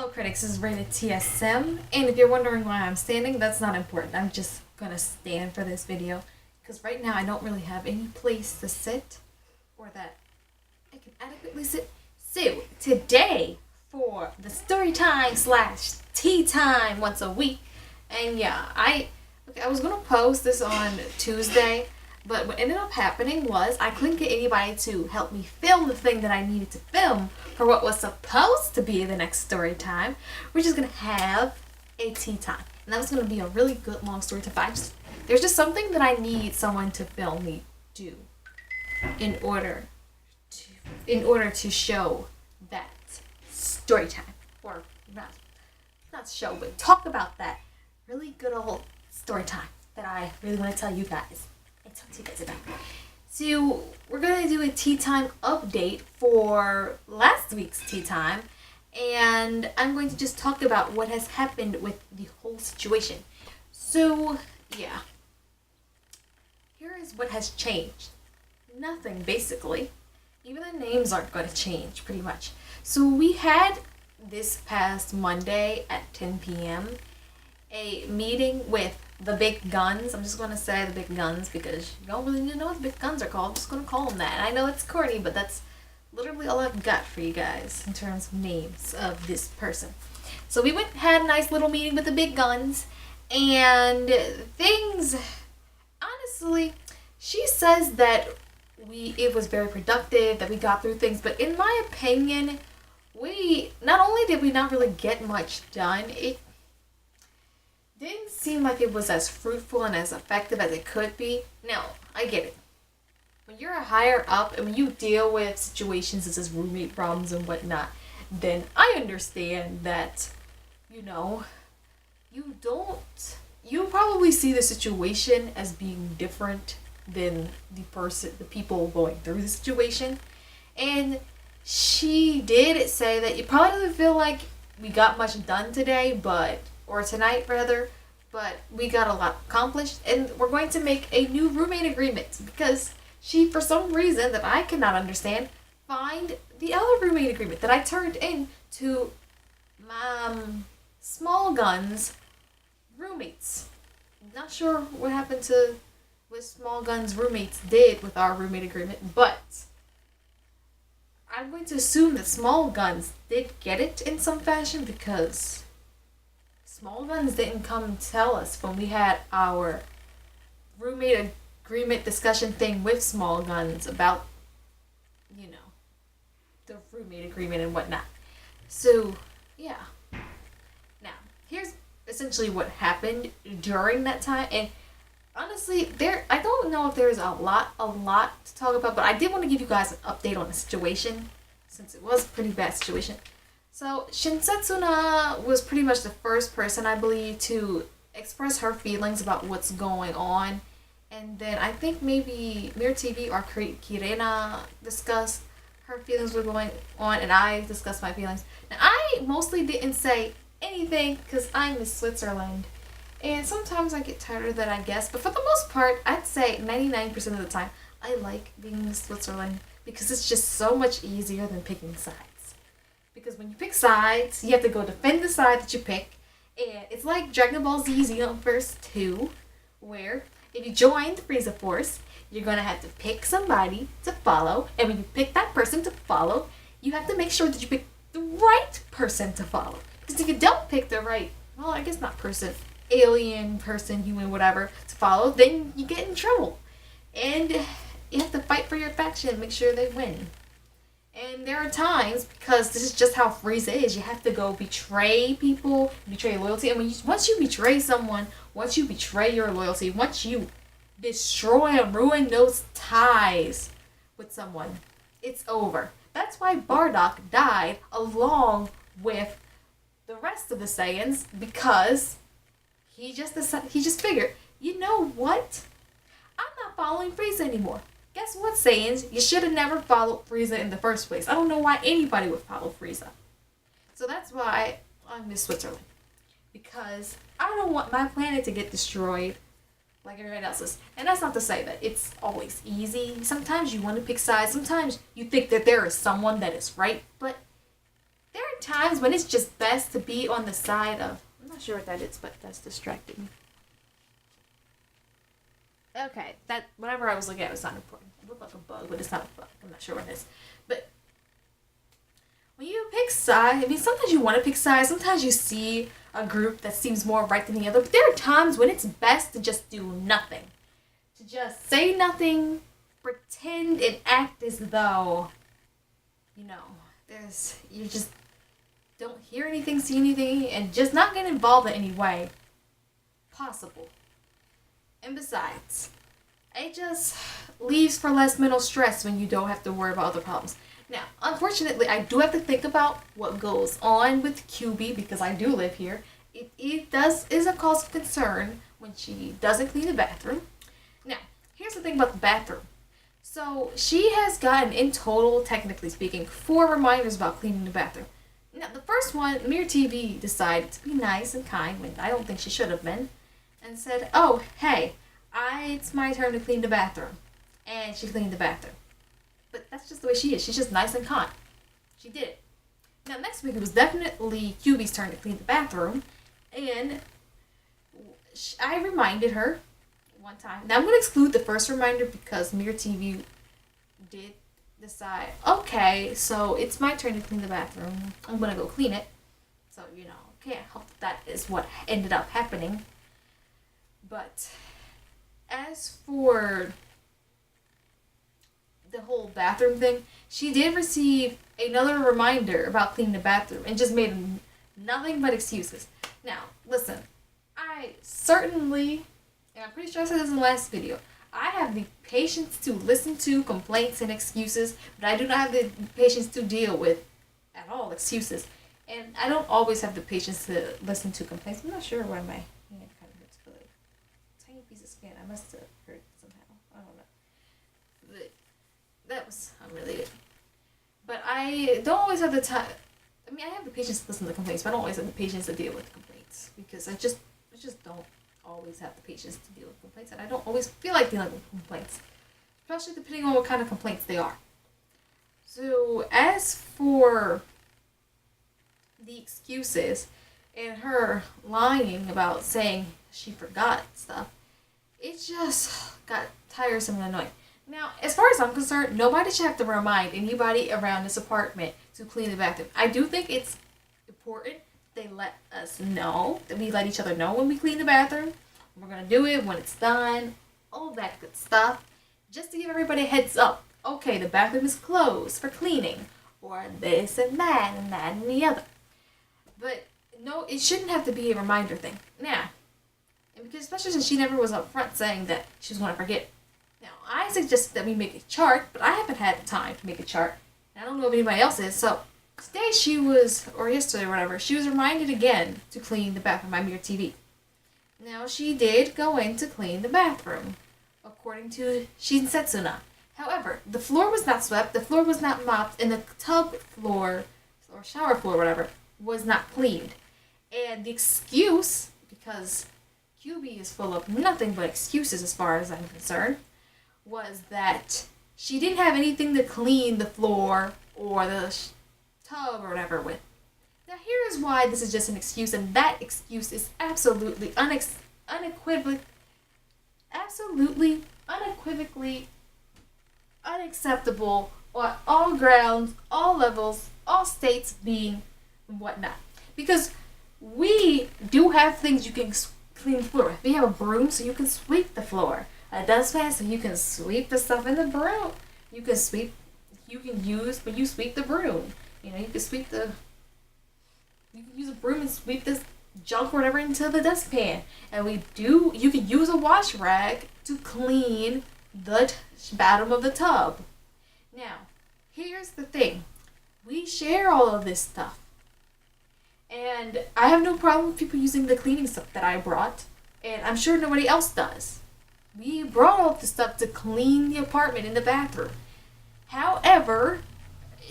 critics, this is rated T.S.M. And if you're wondering why I'm standing, that's not important. I'm just gonna stand for this video. Because right now I don't really have any place to sit or that I can adequately sit. So, today for the story time slash tea time once a week. And yeah, I was gonna post this on Tuesday, but what ended up happening was I couldn't get anybody to help me film the thing that I needed to film for what was supposed to be the next story time. We're just gonna have a tea time. And that was gonna be a really good long story time. There's just something that I need someone to film me do in order to show that story time. Or not show, but talk about that really good old story time that I really want to tell you guys. Talk to you guys about. So we're gonna do a tea time update for last week's tea time, and I'm going to just talk about what has happened with the whole situation. So yeah, here is what has changed. Nothing, basically. Even the names aren't going to change, pretty much. So we had this past Monday at 10 p.m. a meeting with the big guns. I'm just going to say the big guns because you don't really need to know what the big guns are called. I'm just going to call them that. And I know it's corny, but that's literally all I've got for you guys in terms of names of this person. So we had a nice little meeting with the big guns, and things, honestly, she says that it was very productive, that we got through things, but in my opinion, not only did we not really get much done, it didn't seem like it was as fruitful and as effective as it could be. Now, I get it. When you're a higher up and when you deal with situations such as roommate problems and whatnot, then I understand that, you probably see the situation as being different than the people going through the situation. And she did say that you probably doesn't feel like we got much done today, or tonight rather, but we got a lot accomplished, and we're going to make a new roommate agreement because she, for some reason that I cannot understand, find the other roommate agreement that I turned in to Small Gun's roommates. Not sure what happened to what Small Gun's roommates did with our roommate agreement, but I'm going to assume that Small Guns did get it in some fashion because Small Guns didn't come tell us when we had our roommate agreement discussion thing with Small Guns about, the roommate agreement and whatnot. So, yeah. Now, here's essentially what happened during that time, and honestly, I don't know if there's a lot to talk about, but I did want to give you guys an update on the situation, since it was a pretty bad situation. So, Shinsetsuna was pretty much the first person, I believe, to express her feelings about what's going on. And then I think maybe Mirror TV or Kirena discussed her feelings were going on, and I discussed my feelings. Now, I mostly didn't say anything because I miss Switzerland. And sometimes I get tired of that, I guess. But for the most part, I'd say 99% of the time, I like being in Switzerland because it's just so much easier than picking sides. Because when you pick sides, you have to go defend the side that you pick. And it's like Dragon Ball Z Xenoverse 2, where if you join the Frieza Force, you're going to have to pick somebody to follow. And when you pick that person to follow, you have to make sure that you pick the right person to follow. Because if you don't pick the right, well, I guess not person, alien, person, human, whatever, to follow, then you get in trouble. And you have to fight for your faction and make sure they win. And there are times, because this is just how Frieza is, you have to go betray people, betray loyalty. And once you betray someone, once you betray your loyalty, once you destroy and ruin those ties with someone, it's over. That's why Bardock died along with the rest of the Saiyans, because he just figured, you know what? I'm not following Frieza anymore. Guess what, Saiyans? You should have never followed Frieza in the first place. I don't know why anybody would follow Frieza. So that's why I miss Switzerland. Because I don't want my planet to get destroyed like everybody else's. And that's not to say that it's always easy. Sometimes you want to pick sides. Sometimes you think that there is someone that is right. But there are are times when it's just best to be on the side of... I'm not sure what that is, but that's distracting me. Okay, that whatever I was looking at was not important. It looked like a bug, but it's not a bug. I'm not sure what it is. But when you pick sides, I mean, sometimes you want to pick sides. Sometimes you see a group that seems more right than the other. But there are times when it's best to just do nothing. To just say nothing, pretend and act as though, you just don't hear anything, see anything, and just not get involved in any way possible. And besides, it just leaves for less mental stress when you don't have to worry about other problems. Now, unfortunately, I do have to think about what goes on with QB because I do live here. It is a cause of concern when she doesn't clean the bathroom. Now, here's the thing about the bathroom. So, she has gotten, in total, technically speaking, 4 reminders about cleaning the bathroom. Now, the first one, Mirror TV decided to be nice and kind when I don't think she should have been, and said, oh, hey, it's my turn to clean the bathroom. And she cleaned the bathroom. But that's just the way she is. She's just nice and kind. She did it. Now, next week, it was definitely QB's turn to clean the bathroom. And I reminded her one time. Now, I'm going to exclude the first reminder because Mirror TV did decide, okay, so it's my turn to clean the bathroom. I'm going to go clean it. So, can't help that is what ended up happening. But as for the whole bathroom thing, she did receive another reminder about cleaning the bathroom and just made nothing but excuses. Now, listen, I certainly, and I'm pretty sure I said this in the last video, I have the patience to listen to complaints and excuses, but I do not have the patience to deal with at all excuses. And I don't always have the patience to listen to complaints. I'm not sure why my hand kind of hurts, but like, tiny piece of skin. I must have hurt somehow. I don't know. But that was unrelated. But I don't always have the time. I mean, I have the patience to listen to complaints, but I don't always have the patience to deal with complaints because I just don't always have the patience to deal with complaints, and I don't always feel like dealing with complaints, especially depending on what kind of complaints they are. So as for the excuses and her lying about saying she forgot stuff, it just got tiresome and annoying. Now, as far as I'm concerned, nobody should have to remind anybody around this apartment to clean the bathroom. I do think it's important they let us know, that we let each other know when we clean the bathroom. We're going to do it when it's done, all that good stuff, just to give everybody a heads up. Okay, the bathroom is closed for cleaning, or this and that and the other. But no, it shouldn't have to be a reminder thing. Now, and because especially since she never was up front saying that she was going to forget. Now, I suggested that we make a chart, but I haven't had time to make a chart. I don't know if anybody else is, so today or yesterday or whatever, she was reminded again to clean the bathroom by Mirror TV. Now, she did go in to clean the bathroom, according to Shinsetsuna. However, the floor was not swept, the floor was not mopped, and the tub floor, or shower floor, whatever, was not cleaned. And the excuse, because QB is full of nothing but excuses as far as I'm concerned, was that she didn't have anything to clean the floor or the tub or whatever with. Now here is why this is just an excuse, and that excuse is absolutely unequivocally unacceptable on all grounds, all levels, all states being whatnot. Because we do have things you can clean the floor with. We have a broom so you can sweep the floor. A dustpan so you can sweep the stuff in the broom. You can use when you sweep the broom. You can use a broom and sweep this junk or whatever into the dustpan. And you can use a wash rag to clean the bottom of the tub. Now, here's the thing. We share all of this stuff. And I have no problem with people using the cleaning stuff that I brought. And I'm sure nobody else does. We brought all the stuff to clean the apartment in the bathroom. However,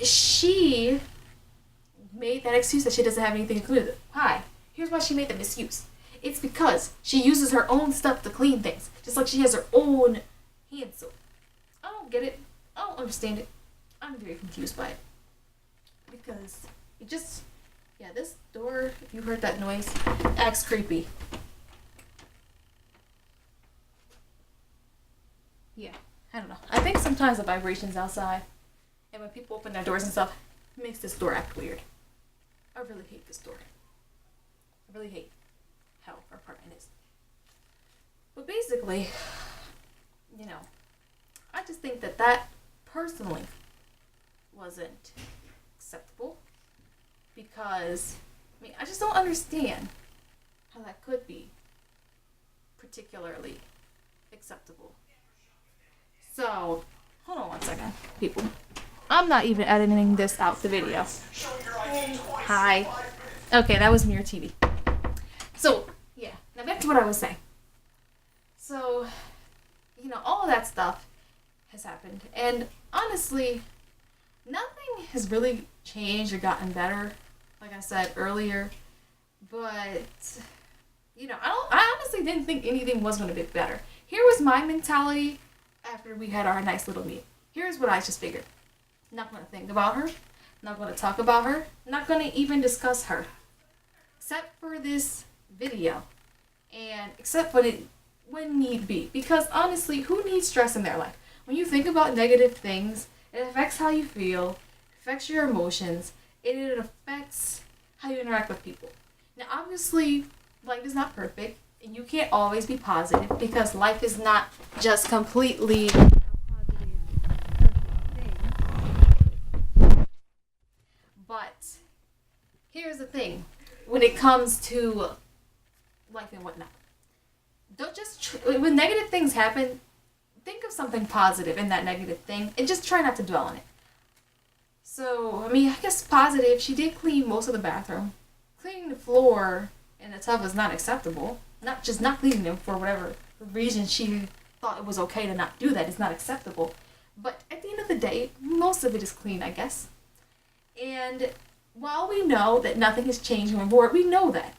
she made that excuse that she doesn't have anything to clean with. Hi, here's why she made that excuse. It's because she uses her own stuff to clean things, just like she has her own hand soap. I don't get it. I don't understand it. I'm very confused by it. Because Yeah, this door, if you heard that noise, acts creepy. Yeah, I don't know. I think sometimes the vibrations outside and when people open their doors and stuff makes this door act weird. I really hate this door. I really hate how our apartment is. But basically, you know, I just think that personally wasn't acceptable because, I mean, I just don't understand how that could be particularly acceptable. So, hold on one second, people. I'm not even editing this out the video. Hi. Okay, that was Mirror TV. So, yeah, now back to what I was saying. So, you know, all of that stuff has happened. And honestly, nothing has really changed or gotten better, like I said earlier. But, you know, I honestly didn't think anything was going to get better. Here was my mentality after we had our nice little meet. Here's what I just figured. Not going to think about her. Not going to talk about her. Not going to even discuss her. Except for this video. And except for it when need be. Because honestly, who needs stress in their life? When you think about negative things, it affects how you feel, it affects your emotions, and it affects how you interact with people. Now obviously, life is not perfect, and you can't always be positive because life is not just completely a positive, perfect thing. But here's the thing, when it comes to life and whatnot, don't just when negative things happen, think of something positive in that negative thing and just try not to dwell on it. So, I mean, I guess positive, she did clean most of the bathroom. Cleaning the floor in the tub is not acceptable. Not cleaning them for whatever reason she thought it was okay to not do that is not acceptable. But at the end of the day, most of it is clean, I guess. And while we know that nothing has changed going forward, we know that.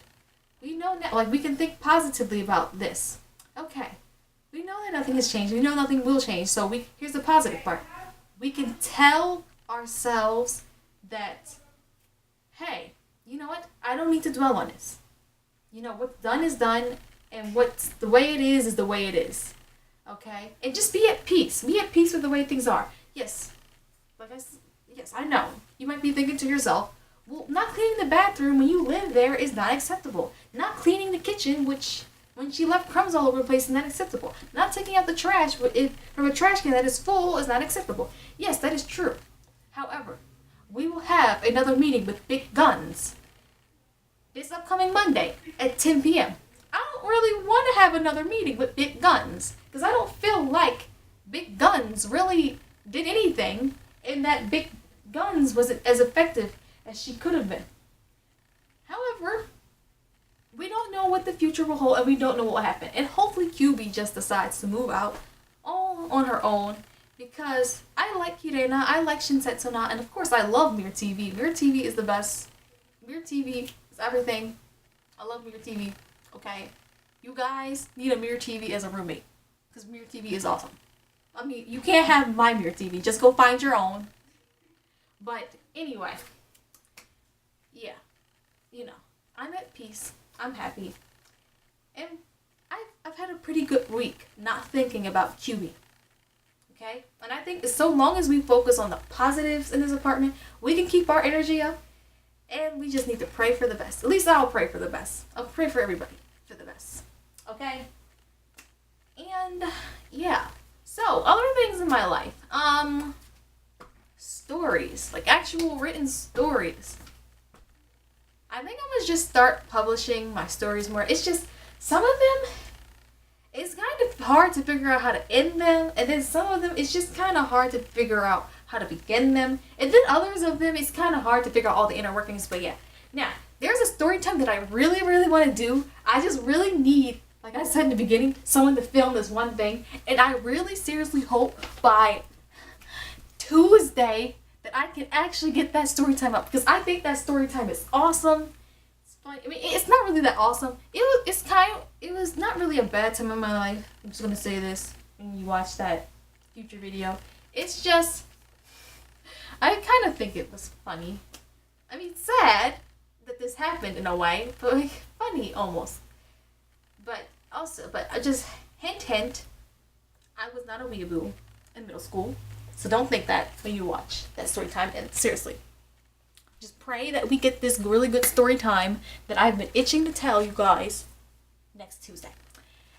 We know now, like, we can think positively about this. Okay. We know that nothing has changed. We know nothing will change. So here's the positive part. We can tell ourselves that, hey, you know what? I don't need to dwell on this. You know, what's done is done, and what's the way it is the way it is. Okay? And just be at peace. Be at peace with the way things are. Yes. Yes, I know. You might be thinking to yourself, well, not cleaning the bathroom when you live there is not acceptable. Not cleaning the kitchen, which when she left crumbs all over the place is not acceptable. Not taking out the trash from a trash can that is full is not acceptable. Yes, that is true. However, we will have another meeting with big guns this upcoming Monday at 10 p.m. I don't really want to have another meeting with big guns because I don't feel like big guns really did anything and that big guns wasn't as effective as she could have been. However, we don't know what the future will hold and we don't know what will happen. And hopefully QB just decides to move out all on her own because I like Kirena, I like Shinsetsuna, and of course I love Mirror TV. Mirror TV is the best. Mirror TV is everything. I love Mirror TV, okay? You guys need a Mirror TV as a roommate because Mirror TV is awesome. I mean, you can't have my Mirror TV. Just go find your own. But anyway, yeah, you know, I'm at peace. I'm happy. And I've had a pretty good week not thinking about QB. Okay? And I think so long as we focus on the positives in this apartment, we can keep our energy up. And we just need to pray for the best. At least I'll pray for the best. I'll pray for everybody for the best. Okay? And yeah. So, other things in my life. Stories. Like actual written stories. I think I'm going to just start publishing my stories more. It's just, some of them, it's kind of hard to figure out how to end them. And then some of them, it's just kind of hard to figure out how to begin them. And then others of them, it's kind of hard to figure out all the inner workings. But yeah. Now, there's a story time that I really, really want to do. I just really need, like I said in the beginning, someone to film this one thing. And I really seriously hope by Tuesday that I can actually get that story time up because I think that story time is awesome. It's fun. I mean, it's not really that awesome. It was not really a bad time in my life. I'm just gonna say this when you watch that future video. It's just I kind of think it was funny. I mean, sad that this happened in a way, but like funny almost. But I just hint, I was not a weeaboo in middle school, so don't think that when you watch that story time. And seriously, just pray that we get this really good story time that I've been itching to tell you guys next Tuesday.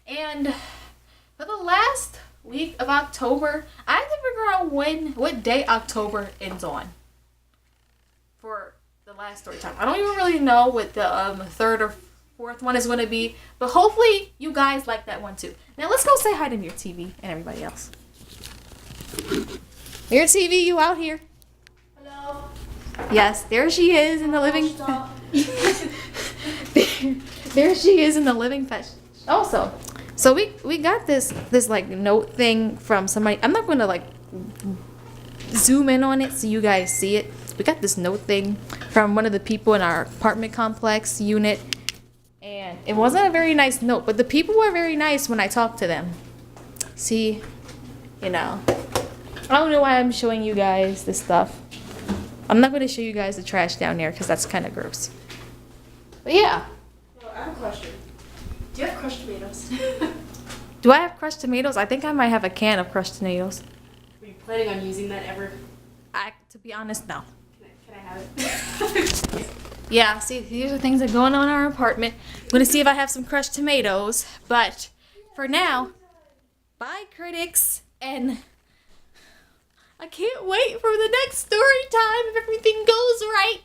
And for the last week of October, I have to figure out what day October ends on for the last story time. I don't even really know what the third or fourth one is going to be, but hopefully you guys like that one too. Now let's go say hi to Mirror TV and everybody else. Mirror TV, you out here? Hello. Yes, there she is in the living. there she is in the living flesh. Also, so we got this like note thing from somebody. I'm not gonna like zoom in on it so you guys see it. We got this note thing from one of the people in our apartment complex unit, and it wasn't a very nice note, but the people were very nice when I talked to them. See, you know, I don't know why I'm showing you guys this stuff. I'm not going to show you guys the trash down there because that's kind of gross. But yeah. Well, I have a question. Do you have crushed tomatoes? Do I have crushed tomatoes? I think I might have a can of crushed tomatoes. Are you planning on using that ever? To be honest, no. Can I have it? Yeah, see, these are things that are going on in our apartment. I'm going to see if I have some crushed tomatoes. But for now, bye, critics. And I can't wait for the next story time if everything goes right.